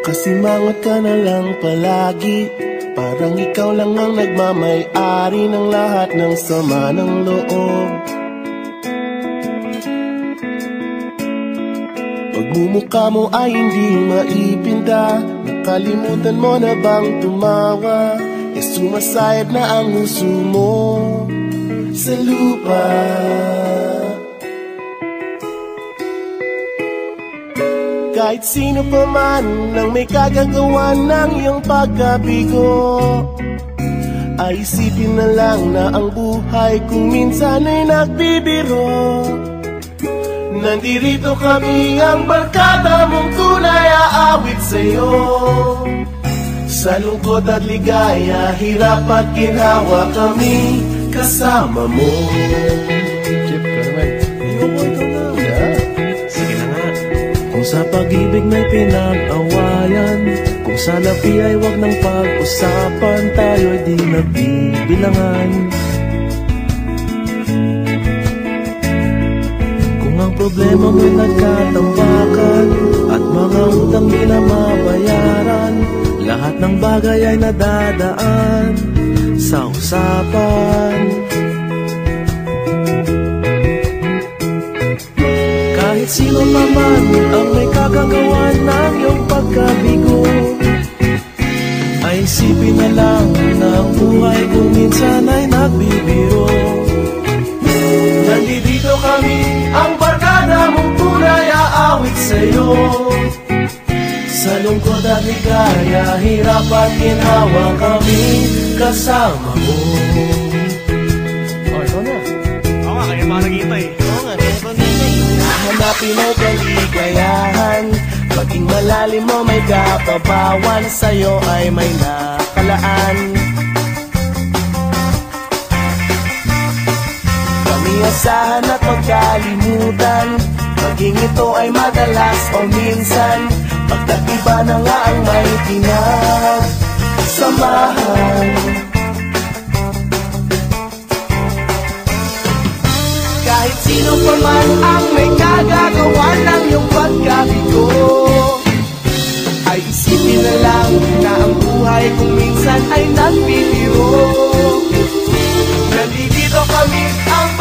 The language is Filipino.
Kasimangot ka na lang palagi, parang ikaw lang ang nagmamay-ari ng lahat ng sama ng loob. Pagmumukha mo ay hindi maipinta, nakalimutan mo na bang tumawa? E sumasayad na ang huso mo sa lupa. Kahit sino pa man ang may kagagawa ng iyong pagkabigo, ay isipin na lang na ang buhay kung minsan ay nagbibiro. Nandirito kami, ang barkada mong tunay aawit sa'yo. Sa lungkot at ligaya, hirap at ginhawa, kami kasama mo. Chip ka naman. Ayoko, ikaw na. Yeah. Sige na nga. Kung sa pag-ibig may pinag-awayan, kung sa labi ay wag nang pag-usapan, tayo'y di nagbibilangan. Kung ang problema mo'y nagkatambakan at mga utang di na mabayaran, lahat ng bagay ay nadadaan sa usapan. Kahit sino naman ang may kagagawa ng iyong pagkabigo, ay isipin na lang na ang buhay kung minsan ay nagbibiro. Nandito kami, ang barkada mong tunay aawit sa'yo. Sa lungkot at ligaya, hirap at ginhawa, kami kasama mo. Oh, ikaw na. Oo nga, kaya pa nag-iintay. Oo nga, kaya pa nag-iintay. Hanapin mo kaligayahan, maging malalim mo may kapabawan, sa'yo ay may nakalaan. Kami asahan at magkalimutan, maging ito ay madalas o minsan, pagkatiba na nga ang may pinagsamahan. Kahit sino pa man ang may kagagawa ng iyong pagkabigo, ay isipin na lang na ang buhay kung minsan ay nagbibiro. Nandito kami, ang